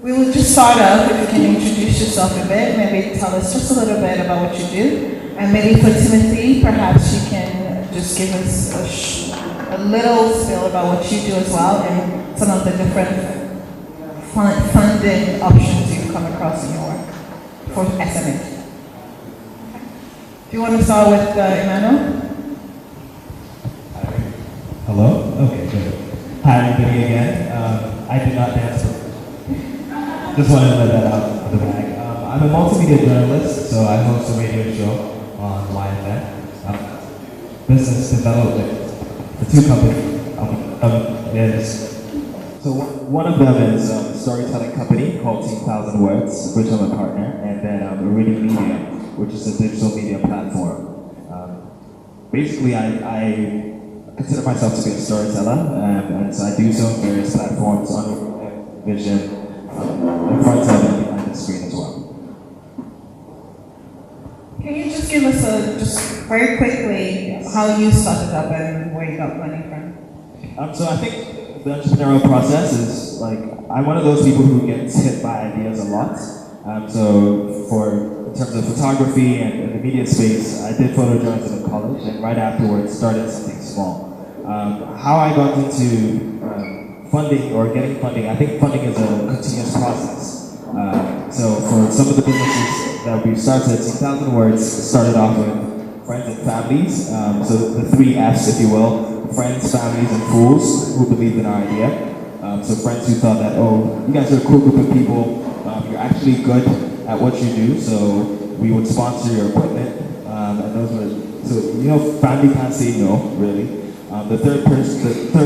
We will just start off, if you can introduce yourself a bit, maybe tell us just a little bit about what you do, and maybe for Timothy, perhaps you can just give us a little spiel about what you do as well, and some of the different funding options you've come across in your work for SMEs. Do you want to start with Emmanuel? Hello? Okay, good. Hi, everybody again. I do not dance. Just wanted to let that out of the bag. I'm a multimedia journalist, so I host a radio show on YFM. Business development for two companies. So one of them is a storytelling company called Team Thousand Words, which I'm a partner, and then Reading Media, which is a digital media platform. Basically, I consider myself to be a storyteller, and so I do so on various platforms, on vision, in front of and behind the screen as well. Can you just give us just very quickly how you started up and where you got money from? So I think the entrepreneurial process is like, I'm one of those people who gets hit by ideas a lot. In terms of photography and in the media space, I did photojournalism in college, and right afterwards started something small. How I got into funding or getting funding, I think funding is a continuous process. So for some of the businesses that we started, 10,000 Words started off with friends and families. So the three F's, if you will: friends, families, and fools who believed in our idea. So friends who thought that, oh, you guys are a cool group of people, you're actually good at what you do, so we would sponsor your equipment. And those were, family can't say no, really. The third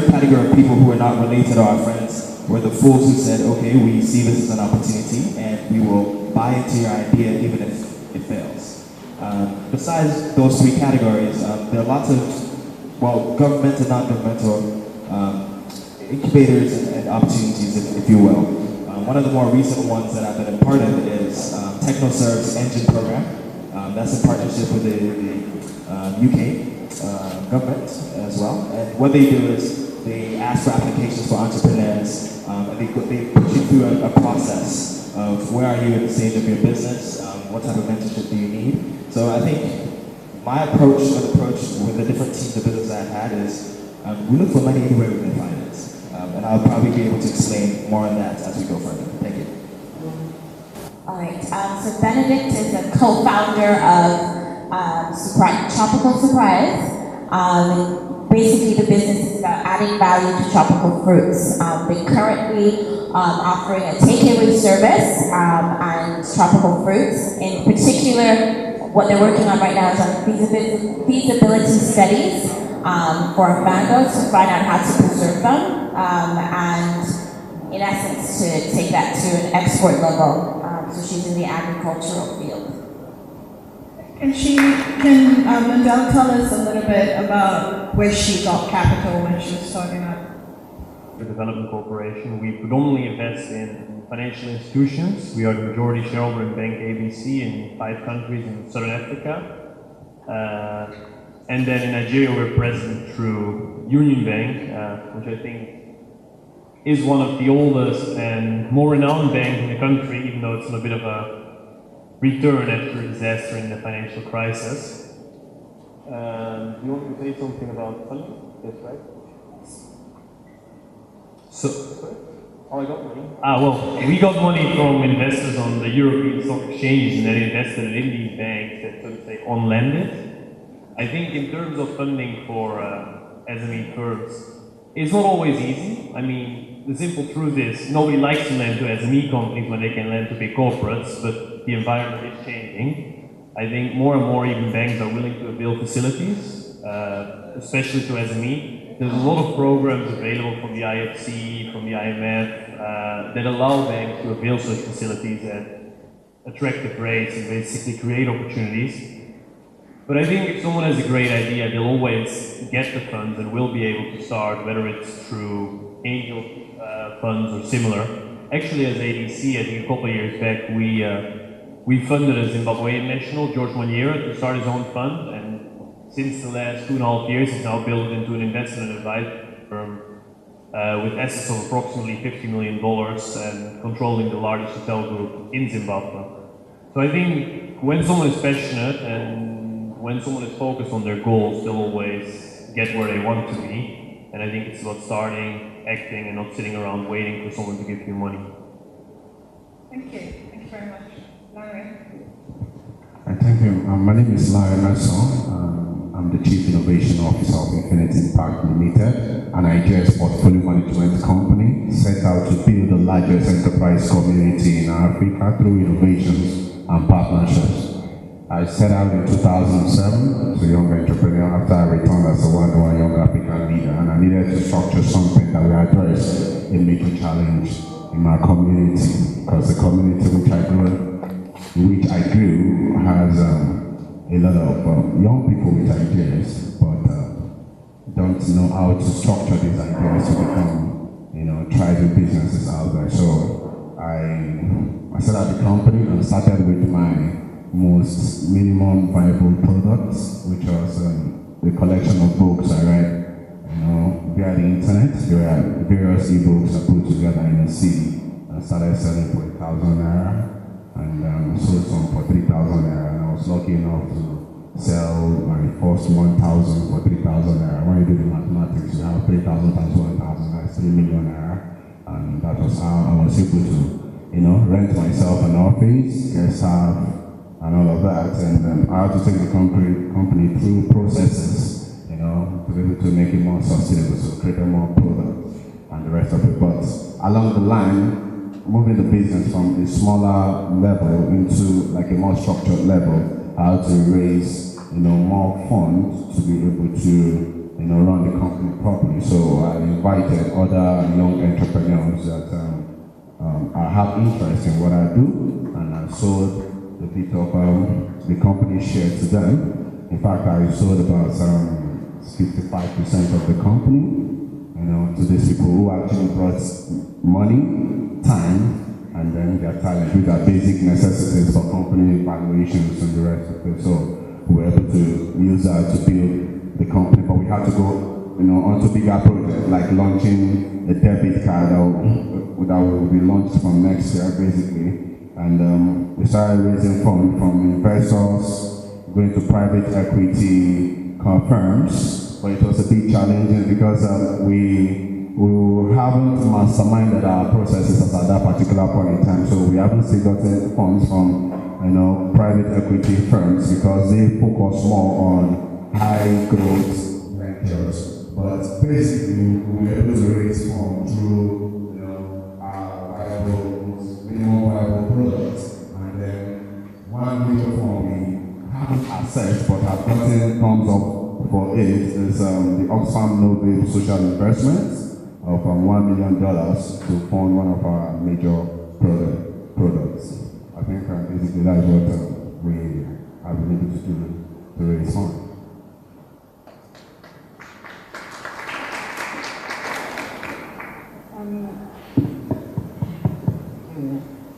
category of people who were not related to our friends were the fools who said, okay, we see this as an opportunity and we will buy into your idea even if it fails. Besides those three categories, there are lots of, government and non-governmental incubators and opportunities, if you will. One of the more recent ones that I've been a part of is TechnoServe's Engine program. That's a partnership with the UK government as well. And what they do is they ask for applications for entrepreneurs, and they put you through a process of where are you at the stage of your business, what type of mentorship do you need. So I think my approach with the different teams of business I've had is we look for money anywhere we can find it. And I'll probably be able to explain more on that as we go further. Thank you. All right, so Benedict is a co-founder of Tropical Surprise. Basically, the business is about adding value to tropical fruits. They're currently offering a takeaway service and tropical fruits. In particular, what they're working on right now is on feasibility studies for mangoes to find out how to preserve them and, in essence, to take that to an export level. So she's in the agricultural field. Can Mendel tell us a little bit about where she got capital when she was starting up? The Development Corporation, we predominantly invest in financial institutions. We are the majority shareholder in Bank ABC in 5 countries in Southern Africa. And then in Nigeria, we're present through Union Bank, which I think is one of the oldest and more renowned banks in the country, even though it's on a bit of a return after a disaster in the financial crisis. Do you want to say something about funding? Yes, right? So, I got money. We got money from investors on the European stock exchanges, and then invested in these banks that, so to say, on-lended. I think in terms of funding for SME firms, it's not always easy. I mean, the simple truth is nobody likes to lend to SME companies when they can lend to big corporates, but the environment is changing. I think more and more even banks are willing to avail facilities, especially to SME. There's a lot of programs available from the IFC, from the IMF, that allow banks to avail such facilities at attractive rates and basically create opportunities. But I think if someone has a great idea, they'll always get the funds and will be able to start, whether it's through angel funds or similar. Actually, as ADC, I think a couple of years back, we funded a Zimbabwean national, George Manyera, to start his own fund, and since the last 2.5 years, he's now built into an investment advisory firm with assets of approximately $50 million and controlling the largest hotel group in Zimbabwe. So I think when someone is passionate and when someone is focused on their goals, they'll always get where they want to be. And I think it's about starting, acting, and not sitting around waiting for someone to give you money. Thank you. Thank you very much. Larry. Thank you. My name is Larry Nelson. I'm the Chief Innovation Officer of Infinite Impact Limited, an Nigeria's portfolio management company set out to build the largest enterprise community in Africa through innovations and partnerships. I set out in 2007 as a young entrepreneur after I returned as a one-on-one young African leader, and I needed to structure something that will address a major challenge in my community, because the community which I grew has a lot of young people with ideas, but don't know how to structure these ideas to become, thriving businesses out there. So I set up the company and started with my most minimum viable products, which was the collection of books I read, via the internet. There were various ebooks I put together in a CD and started selling for 1,000 naira. And sold some for 3,000 naira, and I was lucky enough to sell my first 1,000 for 3,000 naira. When you do the mathematics, you have 3,000 times 1,000, that's 3 million naira, and that was how I was able to, rent myself an office, get staff, and all of that, and I had to take the company through processes, to be able to make it more sustainable, so create more product and the rest of it. But along the line, moving the business from a smaller level into like a more structured level, how to raise more funds to be able to run the company properly. So I invited other young entrepreneurs that have interest in what I do, and I sold a bit of the company share to them. In fact, I sold about 55% of the company, to these people who actually brought money, time, and then their talent, which are basic necessities for company valuations and the rest of it. So we were able to use that to build the company, but we had to go, onto bigger projects like launching a debit card that will be launched from next year, basically. And we started raising funds from investors, going to private equity firms, but it was a bit challenging because we haven't masterminded our processes at that particular point in time, so we haven't still gotten funds from private equity firms because they focus more on high growth ventures. But basically, we were able to raise funds through our minimum viable products, and then one major fund we haven't accessed but have gotten thumbs up for it is the Oxfam No-Babe Social Investments of $1 million to fund one of our major products. I think basically that's what we have been able to do to raise funds.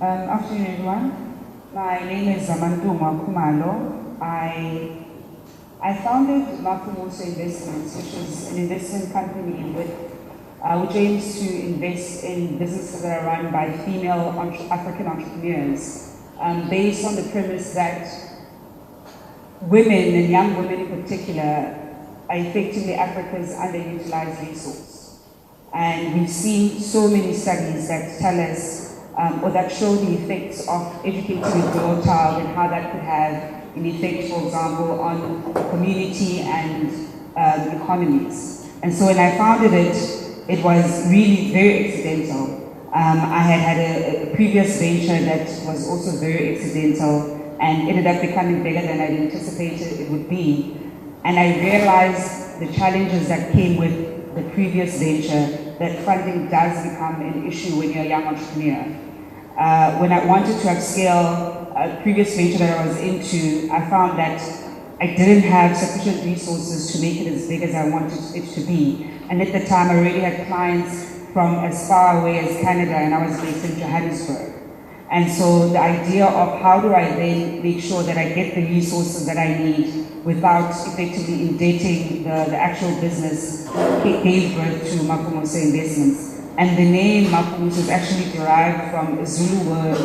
Afternoon, everyone. My name is Zamantuma Kumalo. I founded Mafumoso Investments, which is an investment company which aims to invest in businesses that are run by female African entrepreneurs, based on the premise that women, and young women in particular, are effectively Africa's underutilized resource. And we've seen so many studies that tell us, or that show the effects of educating a girl child and how that could have an effect, for example, on community and economies. And so when I founded it was really very accidental. I had a previous venture that was also very accidental and ended up becoming bigger than I'd anticipated it would be. And I realized the challenges that came with the previous venture, that funding does become an issue when you're a young entrepreneur. When I wanted to upscale a previous venture that I was into, I found that I didn't have sufficient resources to make it as big as I wanted it to be. And at the time, I already had clients from as far away as Canada, and I was based in Johannesburg. And so the idea of how do I then make sure that I get the resources that I need without effectively indebting the actual business gave birth to Mapumusa Investments. And the name Mapumusa is actually derived from a Zulu word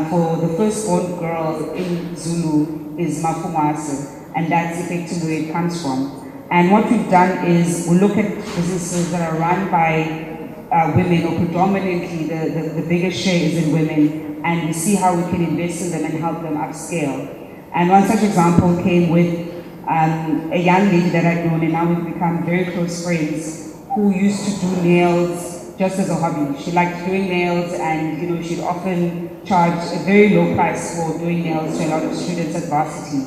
for the firstborn girl in Zulu is Mapumasa, and that's effectively where it comes from. And what we've done is we look at businesses that are run by women, or predominantly the biggest share is in women, and we see how we can invest in them and help them upscale. And one such example came with a young lady that I'd known, and now we've become very close friends, who used to do nails just as a hobby. She liked doing nails, and she'd often charge a very low price for doing nails to a lot of students at varsity.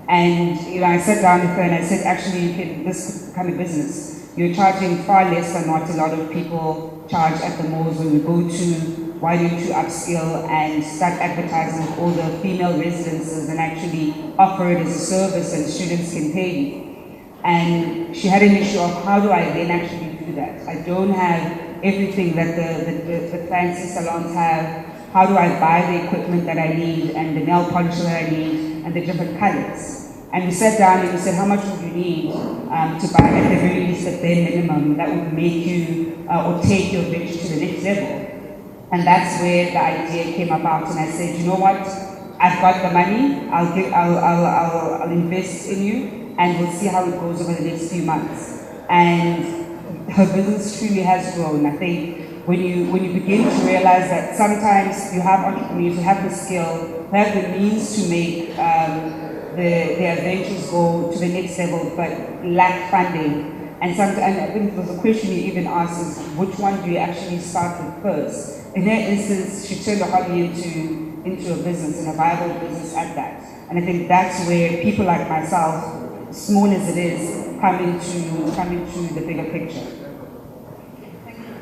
And I sat down with her and I said, actually, this could become a business. You're charging far less than what a lot of people charge at the malls when we go to. Why don't you upskill and start advertising with all the female residences and actually offer it as a service and students can pay you? And she had an issue of how do I then actually do that? I don't have everything that the fancy salons have. How do I buy the equipment that I need and the nail polish that I need and the different colors? And we sat down and we said, how much would you need to buy at the very least a bare minimum that would make you or take your venture to the next level? And that's where the idea came about. And I said, you know what? I've got the money. I'll invest in you, and we'll see how it goes over the next few months. And her business truly has grown. I think when you begin to realize that sometimes you have entrepreneurs who have the skill, who have the means to make their ventures go to the next level, but lack funding. And I think there was a question you even asked is, which one do you actually start with first? In her instance, she turned a hobby into a business, and a viable business at that. And I think that's where people like myself, small as it is, come into the bigger picture. Thank you.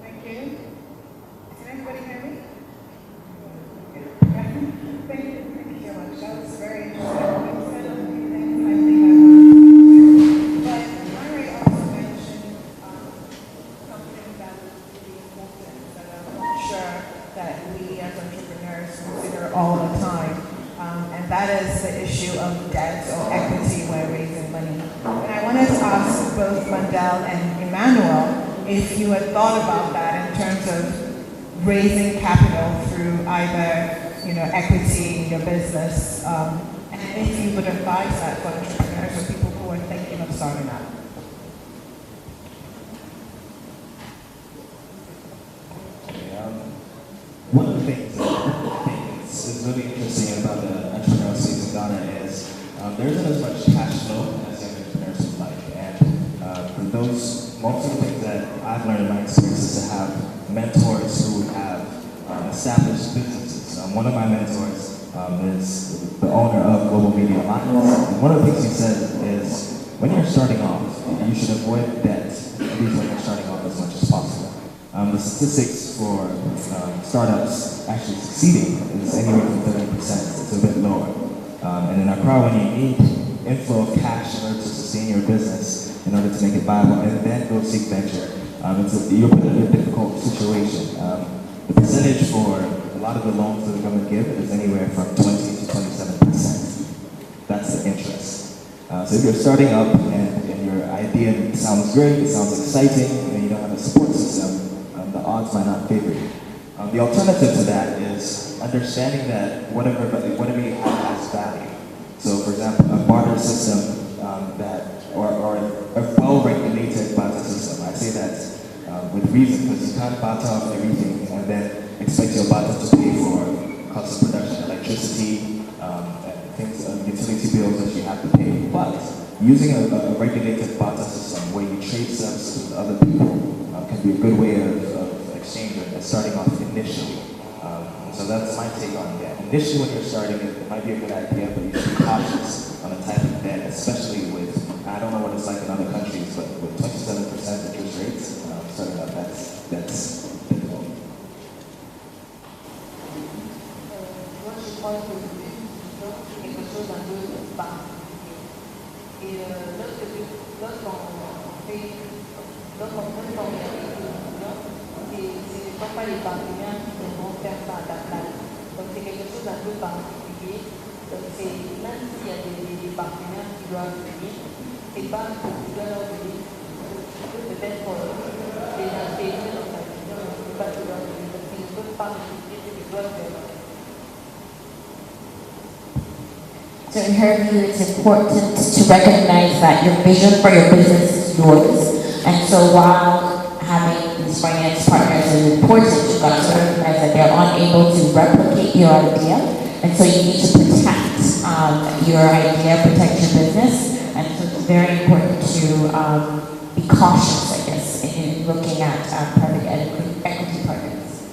Thank you. Can everybody hear me? Thank you so much. That was very interesting. You said a few things I think I want to, but Mary also mentioned something that is really important that I'm not sure that we as entrepreneurs consider all the time, and that is the issue of debt or equity when raising money. And I wanted to ask both Mandel and Emmanuel if you had thought about that in terms of raising capital through either equity in your business, and if you would advise that for entrepreneurs or people who are thinking of starting out. One of the things that I think is really interesting about the entrepreneurial space in Ghana is there isn't as much cash flow as young entrepreneurs would like. And for those, most of the things that I've learned in my experience is to have mentors who have established businesses. One of my mentors is the owner of Global Media Alliance. And one of the things he said is, when you're starting off, you should avoid debt, at least when you're starting off, as much as possible. The statistics for startups actually succeeding is anywhere from 30%. It's a bit lower. And in Accra, when you need inflow of cash in order to sustain your business, in order to make it viable, and then go seek venture, you're put in a difficult situation. The percentage for a lot of the loans that the government give is anywhere from 20 to 27%. That's the interest. So if you're starting up and your idea sounds great, it sounds exciting, and you don't have a support system, the odds might not favor you. The alternative to that is understanding that whatever you have has value. So, for example, a barter system or a well-regulated barter system. I say that with reason, because you can't barter off everything and then expect your barter to pay for cost of production, electricity, things, utility bills that you have to pay. But using a regulated barter system where you trade services with other people can be a good way of exchanging and starting off initially. So that's my take on that. Initially, when you're starting, it might be a good idea, but you should be cautious on the type of debt, especially with, I don't know what it's like in other countries, but with 27% interest rates, starting out, that's difficult. Moi, je crois que c'est quelque chose d'un peu bas. Et lorsqu'on fait, lorsqu'on prend c'est ce ne sont pas les partenaires qui devront faire ça à ta place. Donc c'est quelque chose d'un peu particulier. Donc c'est même s'il y a des partenaires qui doivent venir, c'est pas que tu dois leur donner. Tu peux peut-être les intégrer dans ta vision, mais c'est pas que tu dois donner. Parce qu'ils ne peuvent pas réfléchir ce qu'ils doivent faire. So in her view, it's important to recognize that your vision for your business is yours. And so while having these finance partners is important, you've got to recognize that they're unable to replicate your idea. And so you need to protect your idea, protect your business. And so it's very important to be cautious, I guess, in looking at private equity partners.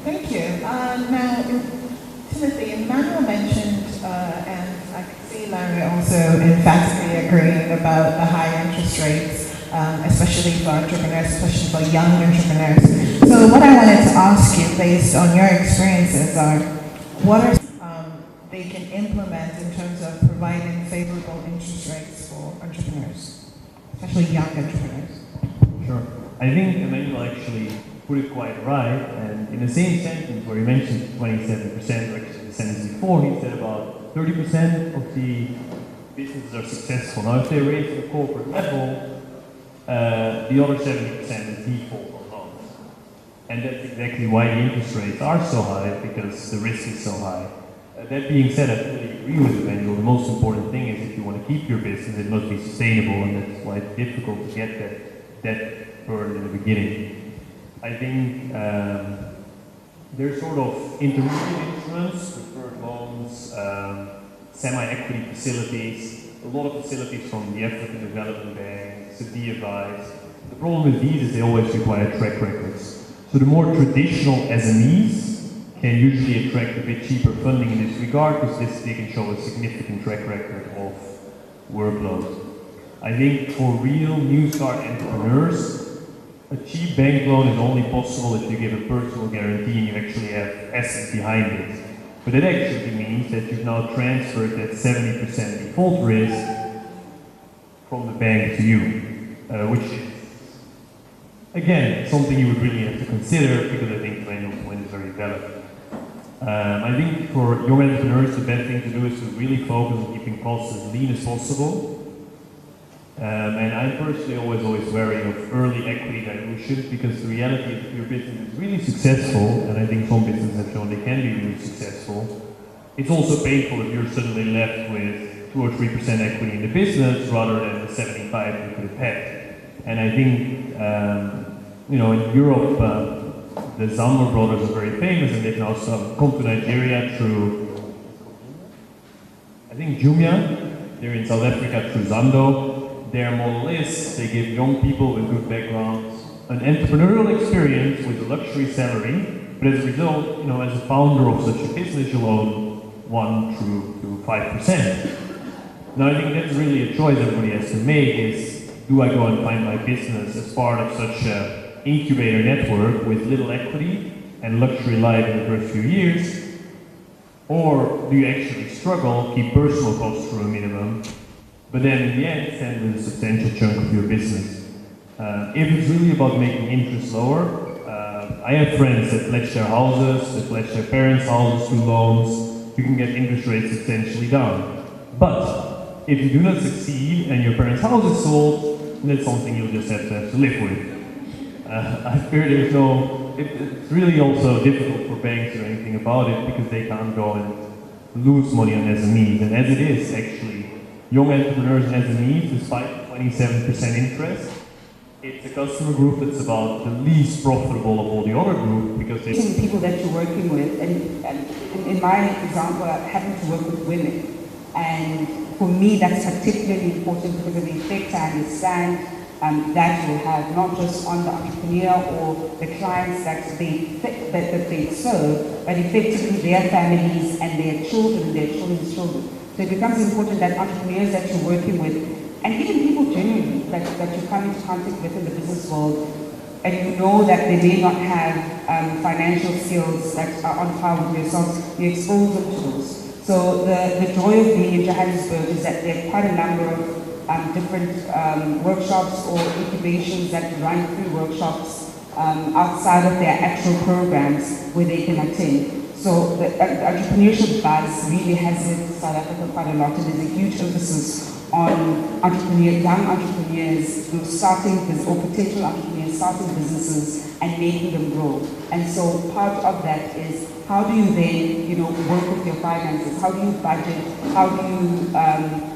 Thank you. Now, Timothy, Emmanuel mentioned, and I can see Larry also emphatically agreeing about the high interest rates, especially for entrepreneurs, especially for young entrepreneurs. So what I wanted to ask you, based on your experiences, are what are they can implement in terms of providing favorable interest rates for entrepreneurs, especially young entrepreneurs? Sure. I think Emmanuel actually put it quite right, and in the same sentence where he mentioned 27%, or actually the sentence before, he said about 30% of the businesses are successful. Now, if they raise at the corporate level, the other 70% is default on loans. And that's exactly why the interest rates are so high, because the risk is so high. That being said, I fully agree with Emmanuel. The most important thing is if you want to keep your business, it must be sustainable, and that's why it's difficult to get that burden in the beginning. I think there's sort of intermediate instruments, preferred loans, semi-equity facilities, a lot of facilities from the African Development Bank, Sevilla Advice. The problem with these is they always require track records. So the more traditional SMEs can usually attract a bit cheaper funding in this regard because they can show a significant track record of workload. I think for real new start entrepreneurs, a cheap bank loan is only possible if you give a personal guarantee and you actually have assets behind it. But it actually means that you've now transferred that 70% default risk from the bank to you, which is, again, something you would really have to consider because I think Emmanuel's point is very valid. I think for young entrepreneurs, the best thing to do is to really focus on keeping costs as lean as possible. And I'm personally always wary of early equity dilution because the reality is if your business is really successful, and I think some businesses have shown they can be really successful, it's also painful if you're suddenly left with 2 or 3% equity in the business rather than the 75 you could have had. And I think, in Europe, the Zambo brothers are very famous and they've now come to Nigeria through, I think, Jumia. They're in South Africa through Zando. Their model is they give young people with good backgrounds an entrepreneurial experience with a luxury salary, but as a result, as a founder of such a business, you'll own 1 to 5%. Now, I think that's really a choice everybody has to make is, do I go and find my business as part of such an incubator network with little equity and luxury life in the first few years, or do you actually struggle, keep personal costs to a minimum, but then in the end, send a substantial chunk of your business. If it's really about making interest lower, I have friends that pledge their houses, that pledge their parents' houses through loans. You can get interest rates substantially down. But if you do not succeed and your parents' house is sold, that's something you'll just have to live with. I fear it's really also difficult for banks or anything about it because they can't go and lose money on SMEs. And as it is, actually, young entrepreneurs and SMEs, despite 27% interest, it's a customer group that's about the least profitable of all the other groups because they... The people that you're working with, and in my example, having to work with women. And for me, that's particularly important because of the effect I understand that will have not just on the entrepreneur or the clients that they serve, but effectively their families and their children, their children's children. So it becomes important that entrepreneurs that you're working with, and even people genuinely that you come into contact with in the business world, and you know that they may not have financial skills that are on par with yourselves, you expose them to those. So the joy of being in Johannesburg is that there are quite a number of different workshops or incubations that run through workshops outside of their actual programs where they can attend. So the entrepreneurship buzz really has hit South Africa quite a lot, and there's a huge emphasis on young entrepreneurs who starting or potential entrepreneurs starting businesses and making them grow. And so part of that is how do you then, work with your finances? How do you budget? How do you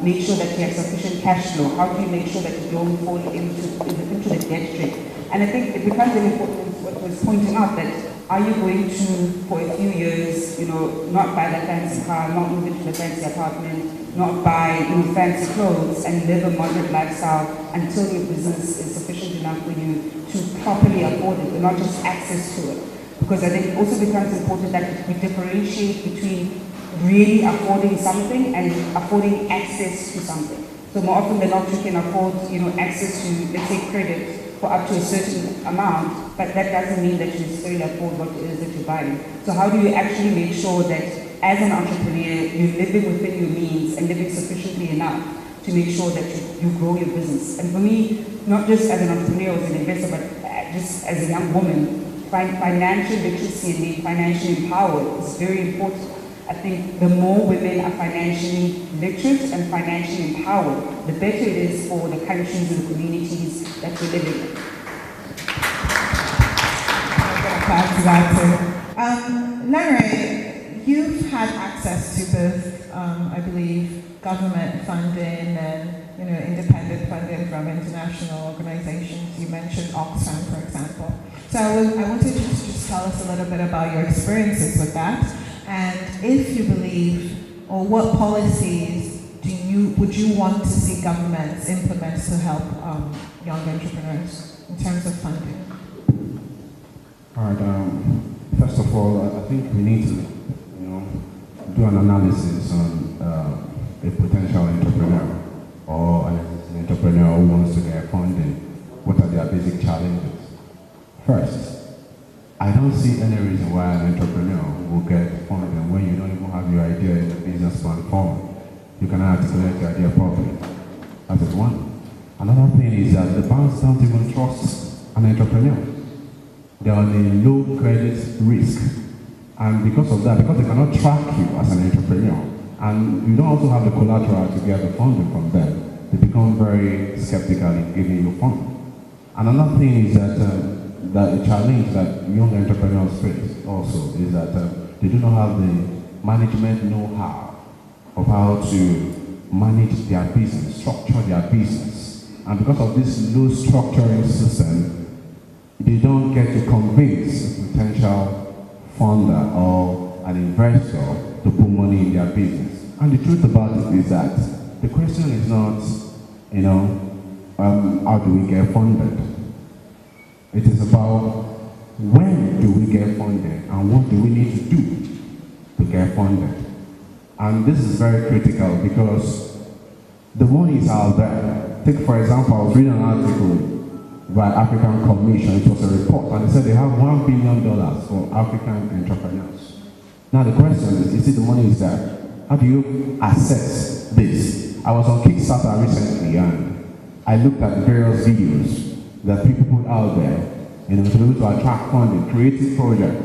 make sure that you have sufficient cash flow? How do you make sure that you don't fall into the debt trap? And I think it becomes very important what was pointing out that are you going to, for a few years, not buy that fancy car, not move into the fancy apartment, not buy fancy clothes and live a moderate lifestyle until your business is sufficient enough for you to properly afford it, and not just access to it. Because I think it also becomes important that we differentiate between really affording something and affording access to something. So more often than not, you can afford, access to, let's say, credit for up to a certain amount, but that doesn't mean that you necessarily afford what it is that you're buying. So how do you actually make sure that as an entrepreneur, you're living within your means and living sufficiently enough to make sure that you grow your business? And for me, not just as an entrepreneur or as an investor, but just as a young woman, financial literacy and being financially empowered is very important. I think the more women are financially literate and financially empowered, the better it is for the countries and the communities that we live in. I'm going to pass to that too. Lanre, you've had access to both, I believe, government funding and independent funding from international organizations. You mentioned Oxfam, for example. So I wanted you to just tell us a little bit about your experiences with that, and if you believe, or what policies would you want to see governments implement to help young entrepreneurs in terms of funding? All right. First of all, I think we need to, do an analysis on a potential entrepreneur or an entrepreneur who wants to get funding. What are their basic challenges? First, I don't see any reason why an entrepreneur will get funding when you don't even have your idea in the business plan form. You cannot articulate your idea properly. That is one. Another thing is that the banks don't even trust an entrepreneur. They are on a low credit risk. And because of that, because they cannot track you as an entrepreneur, and you don't also have the collateral to get the funding from them, they become very skeptical in giving you funding. Another thing is that the challenge that young entrepreneurs face also is that they do not have the management know-how of how to manage their business, structure their business. And because of this low structuring system, they don't get to convince a potential funder or an investor to put money in their business. And the truth about it is that the question is not, how do we get funded? It is about when do we get funded and what do we need to do to get funded. And this is very critical because the money is out there. Take for example, I was reading an article by African Commission. It was a report, and they said they have $1 billion for African entrepreneurs. Now the question is, you see the money is there. How do you assess this? I was on Kickstarter recently and I looked at the various videos that people put out there, to be able to attract funding, creative project.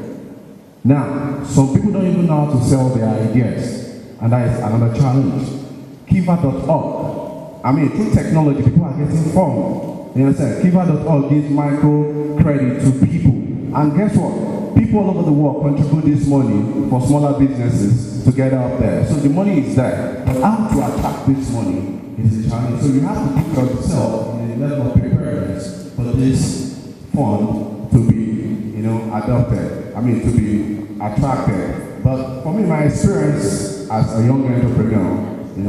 Now, some people don't even know how to sell their ideas, and that is another challenge. Kiva.org. Through technology, people are getting funded. You understand? Kiva.org gives micro credit to people. And guess what? People all over the world contribute this money for smaller businesses to get out there. So the money is there. But how to attract this money is a challenge. So you have to put yourself in a level of preparedness for this fund to be, adopted. To be attracted. But for me, my experience as a young entrepreneur, and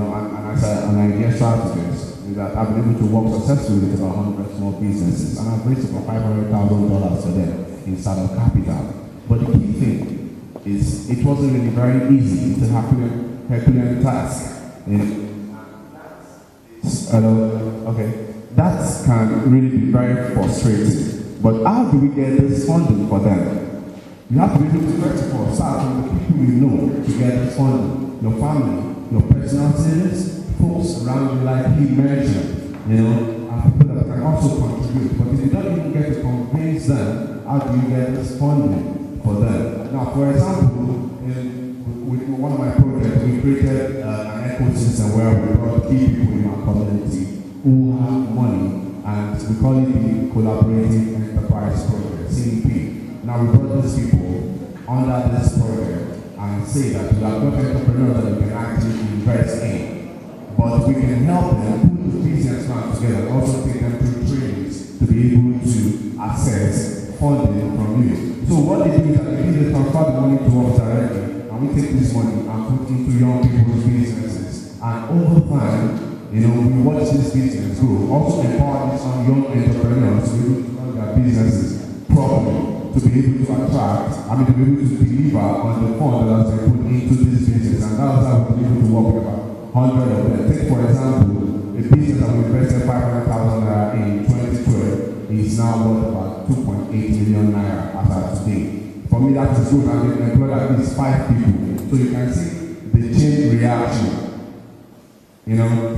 as an idea strategist, is that I've been able to work successfully with about 100 small businesses, and I've raised about $500,000 for them in startup capital. But the key thing is it wasn't really very easy. It's a Herculean task. Okay. That can really be very frustrating. But how do we get this funding for them? You have to be able to first of all start with the people you know to get this funding. Your family, your personal savings, folks around you, like he mentioned, and people that can can also contribute. But if you don't even get to convince them, how do you get this funding for them? Now, for example, with one of my projects, we created an ecosystem where we brought key people in our community who have money, and we call it the Collaborative Enterprise Project, CEP. Now, we brought these people under this project and say that we have got entrepreneurs that we can actually invest in, but we can help them put the business plan together and also take them through trainings to be able to access funding from you. So what they do is that they transfer the money to us directly, and we take this money and put into young people's businesses. And over time, we watch this business grow. Also empower these young entrepreneurs to be able to run their businesses properly, to be able to attract, to be able to deliver on the fund that has been put into this business. And that's how we've been able to work with about 100 of them. Take, for example, a business that we invested 500,000 naira in 2012 is now worth about 2.8 million naira as of today. For me, that is good, and they employed at least 5 people. So you can see the chain reaction.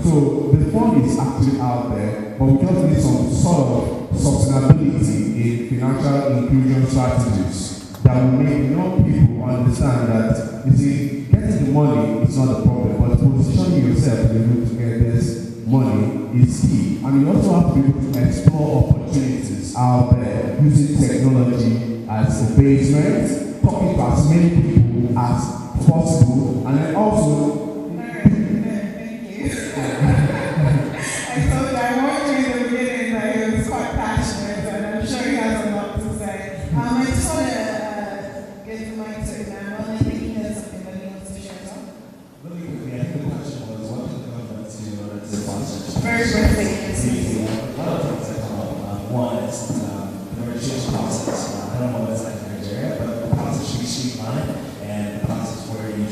So the fund is actually out there, but we just need some sort of sustainability in financial inclusion strategies that will make young people understand that, you see, getting the money is not the problem, but positioning yourself to be able to get this money is key. And you also have to be able to explore opportunities out there using technology as a basement, talking to as many people as possible, and then also I warned you in the beginning that he was quite passionate, and I'm sure he has a lot to say. I just want to give the mic to him. I think he has something that he wants to share as well. Really quickly, I think the question was, what can the government do in order to sponsor? Very briefly. A lot of things that come up. One is the registration process. I don't know what it's like in Nigeria, but the process should be streamlined, and the process where you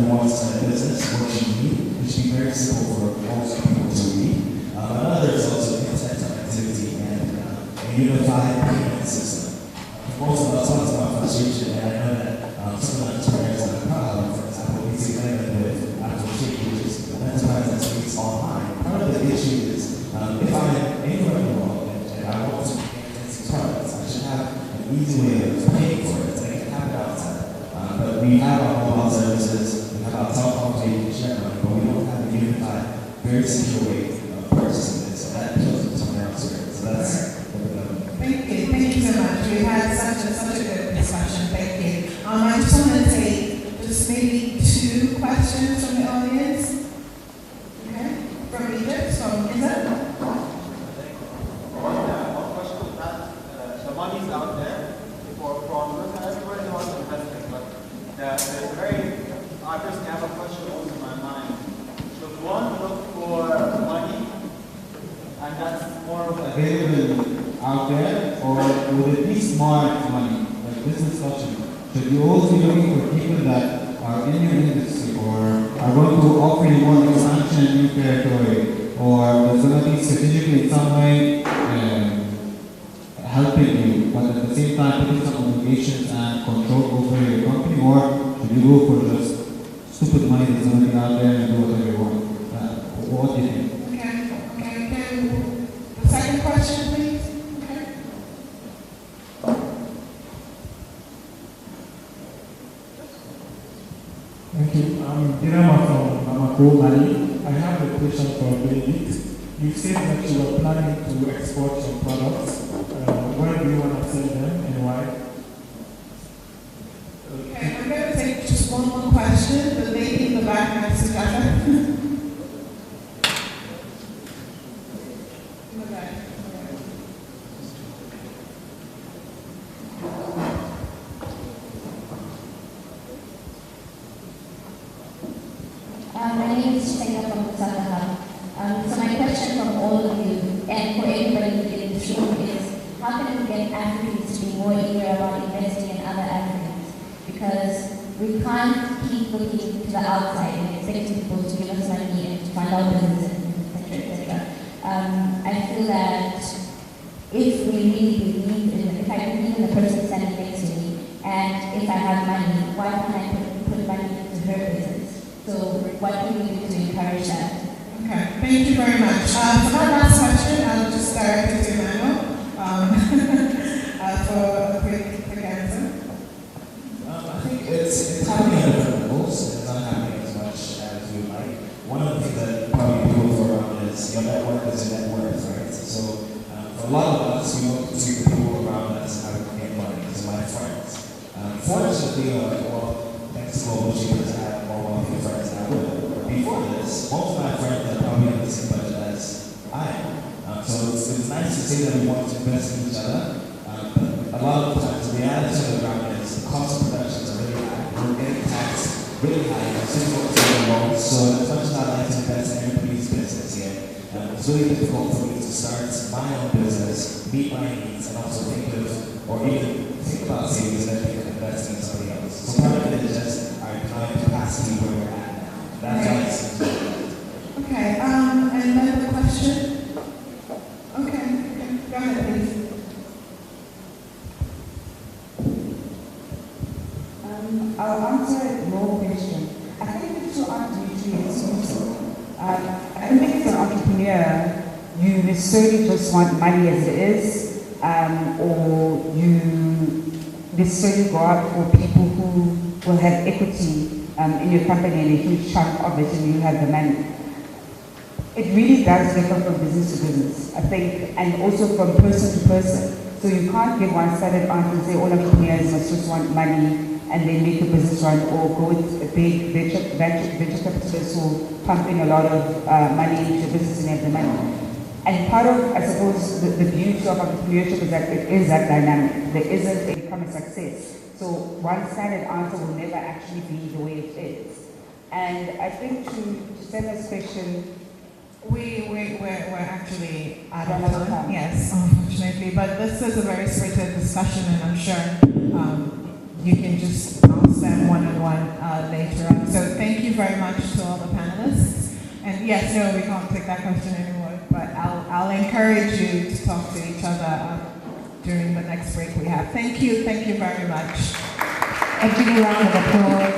want to start a business, what you need, it should be very simple for most people to read. Another is also internet connectivity and a unified payment system. Most of us talk about frustration, and I know that some of the entrepreneurs that are proud, for example, we see them with Abuja, which is an enterprise that speaks online. Part of the issue is if I'm anywhere in the world and I want to get these products, I should have an easy way of paying for it. I can have it outside. But we have our mobile services, we have our telecom where you can share money, but we don't have a unified, very secure way of purchasing it. So that kills with someone else here. So that's Thank you so much. We've had such a good discussion. Thank you. I just want to take just maybe 2 questions from the audience. Okay, from Egypt, from Izzat. One question is that the money is out there for everybody wants to invest in, but there's a very, I personally have a question in my mind. Should one look for money and that's more available out there, or would it be smart money, like this discussion? Should you also be looking for people that are in your industry or are going to offer you more expansion in new territory, or is going to be strategically in some way helping you, but at the same time putting some obligations and control over your company, or should you go for just stupid money that's going to be out there and do whatever you want? What do you think? Okay. The second question, please. Thank you. I'm Dirama from Bamako, Mali. I have a question for Benedict. You said that you were planning to export your products. Where do you want to sell them and why? Okay, I'm going to take just one more question. The lady in the back next to Jacka. In the back. My name is Shayla from Abuja. So my question from all of you and for everybody in this room is, how can we get Africans to be more eager about investing in other Africans? Because we can't keep looking to the outside and expecting people to give us money and to fund our businesses, etc. I feel that if we really believe in, if I believe in the person standing next to me, and if I have money, why can't I put money into her business? So what can we do to encourage that? Okay, thank you very much. For my last question, I'll just just direct it to Emmanuel for a quick answer. I think it's happening at different levels. It's not happening as much as we would like. One of the things that probably people throw around is your network is your net worth, right? So for a lot of us, we look to the people around us how we can get money, so my friends. Fortunately, thanks to global achievers, I have more wealthy friends than I would. Before this, most of my friends are probably on the same budget as I am. So it's nice to say that we want to invest in each other, but a lot of the times the reality of the ground is the cost of productions are really high. We're getting taxed really high, so as much as I like to invest in everybody's business here, it's really difficult for me to start my own business, meet my needs, and also think about savings and then invest in somebody else. So part of it is just our economic capacity where we're at now. That's why it's okay, another question? Okay, go ahead, please. I'll answer your question. I think the two aren't mutually exclusive. I don't think as an entrepreneur, you necessarily just want money as it is, or you necessarily go out for people who will have equity in your company and a huge chunk of it and you have the money. It really does differ from business to business, I think, and also from person to person. So you can't give one-sided answer and say all entrepreneurs must just want money and then make a business run, or go with a big venture capitalists who pump in a lot of money into your business and have the money. And part of, I suppose, the beauty of entrepreneurship is that it is that dynamic. There isn't a become a success. So one-sided answer will never actually be the way it is. And I think to Sena's question, we're actually out of time. Yes, unfortunately. But this is a very spirited discussion, and I'm sure you can just ask them one-on-one later on. So thank you very much to all the panelists. And yes, no, we can't take that question anymore, but I'll encourage you to talk to each other during the next break we have. Thank you very much. A big round of applause.